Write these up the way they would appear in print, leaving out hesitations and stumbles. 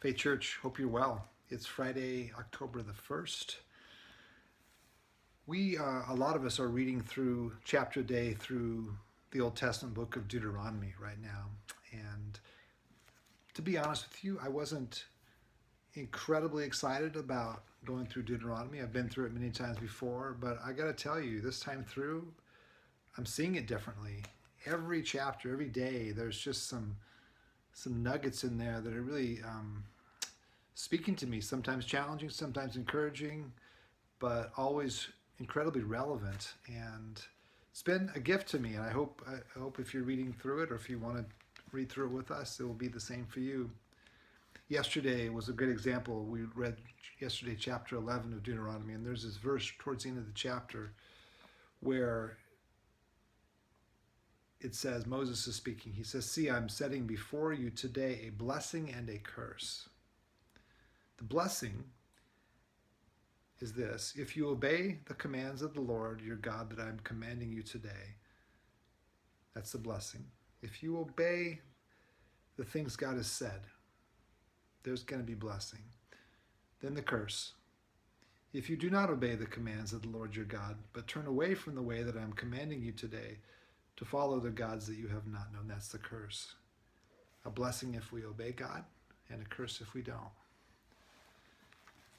Faith Church, hope you're well. It's Friday, October the 1st. A lot of us are reading through chapter a day through the Old Testament book of Deuteronomy right now. And to be honest with you, I wasn't incredibly excited about going through Deuteronomy. I've been through it many times before, but I got to tell you, this time through, I'm seeing it differently. Every chapter, every day, there's just some nuggets in there that are really speaking to me, sometimes challenging, sometimes encouraging, but always incredibly relevant. And it's been a gift to me, and I hope if you're reading through it, or if you want to read through it with us, it will be the same for you. Yesterday was a great example. We read yesterday chapter 11 of Deuteronomy, and there's this verse towards the end of the chapter where it says, Moses is speaking. He says, "See, I'm setting before you today a blessing and a curse. The blessing is this: if you obey the commands of the Lord your God that I'm commanding you today." That's the blessing. If you obey the things God has said, there's going to be blessing. Then the curse: if you do not obey the commands of the Lord your God, but turn away from the way that I'm commanding you today to follow the gods that you have not known, that's the curse. A blessing if we obey God, and a curse if we don't.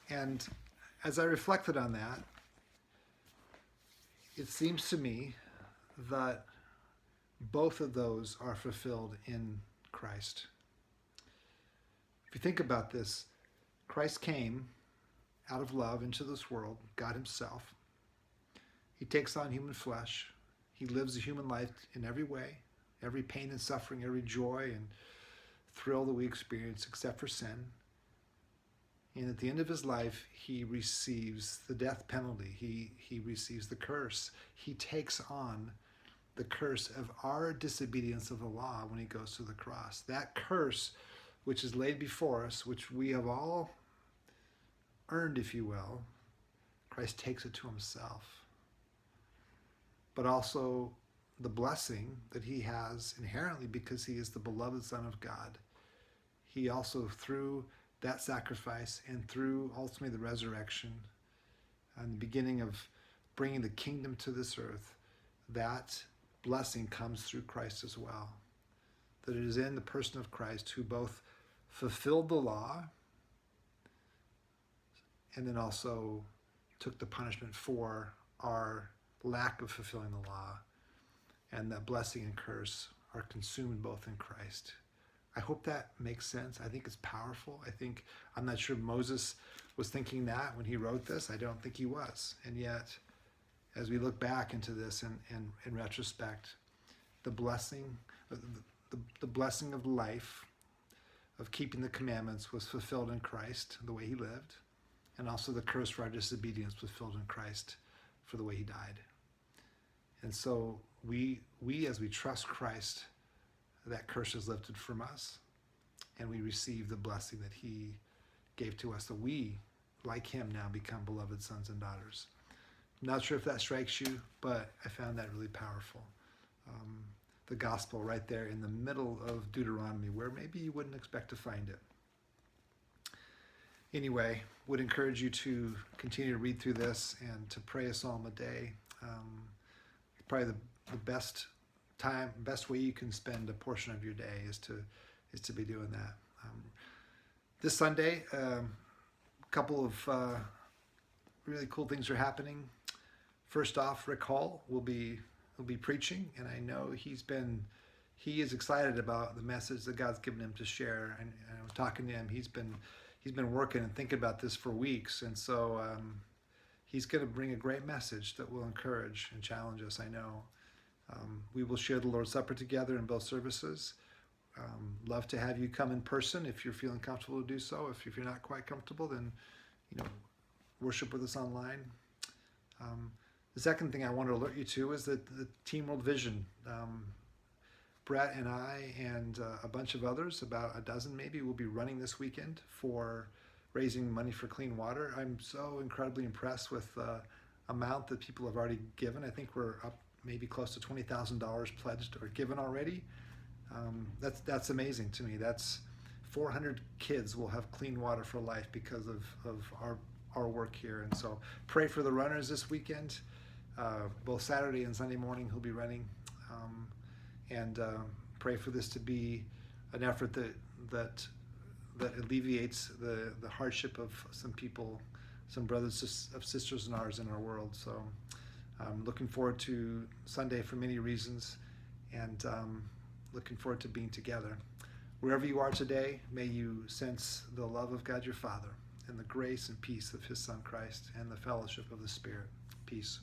And as I reflected on that, it seems to me that both of those are fulfilled in Christ. If you think about this, Christ came out of love into this world, God himself. He takes on human flesh. He lives a human life in every way, every pain and suffering, every joy and thrill that we experience except for sin. And at the end of his life, he receives the death penalty. He receives the curse. He takes on the curse of our disobedience of the law when he goes to the cross. That curse which is laid before us, which we have all earned, if you will, Christ takes it to himself. But also the blessing that he has inherently because he is the beloved Son of God. He also, through that sacrifice and through ultimately the resurrection and the beginning of bringing the kingdom to this earth, that blessing comes through Christ as well. That it is in the person of Christ who both fulfilled the law and then also took the punishment for our lack of fulfilling the law, and that blessing and curse are consumed both in Christ. I hope that makes sense. I think it's powerful. I'm not sure Moses was thinking that when he wrote this. I don't think he was. And yet, as we look back into this in retrospect, the blessing of life, of keeping the commandments, was fulfilled in Christ, the way he lived, and also the curse for our disobedience was fulfilled in Christ for the way he died. And so we as we trust Christ, that curse is lifted from us, and we receive the blessing that he gave to us, that we, like him, now become beloved sons and daughters. I'm not sure if that strikes you, but I found that really powerful. The gospel right there in the middle of Deuteronomy, where maybe you wouldn't expect to find it. Anyway, would encourage you to continue to read through this and to pray a psalm a day. Probably the best way you can spend a portion of your day is to be doing that. This Sunday, a couple of really cool things are happening. First off, Rick Hall will be preaching, and I know he is excited about the message that God's given him to share. And I was talking to him. He's been working and thinking about this for weeks, and so he's going to bring a great message that will encourage and challenge us, I know. We will share the Lord's Supper together in both services. Love to have you come in person if you're feeling comfortable to do so. If you're not quite comfortable, then worship with us online. The second thing I want to alert you to is that the Team World Vision, Brett and I and a bunch of others, about a dozen maybe, will be running this weekend for raising money for clean water. I'm so incredibly impressed with the amount that people have already given. I think we're up maybe close to $20,000 pledged or given already. That's amazing to me. That's 400 kids will have clean water for life because of our work here. And so pray for the runners this weekend, both Saturday and Sunday morning who'll be running. And pray for this to be an effort that alleviates the hardship of some people, some brothers of sisters in ours in our world. So I'm looking forward to Sunday for many reasons, and looking forward to being together. Wherever you are today, may you sense the love of God your Father and the grace and peace of his Son Christ and the fellowship of the Spirit. Peace.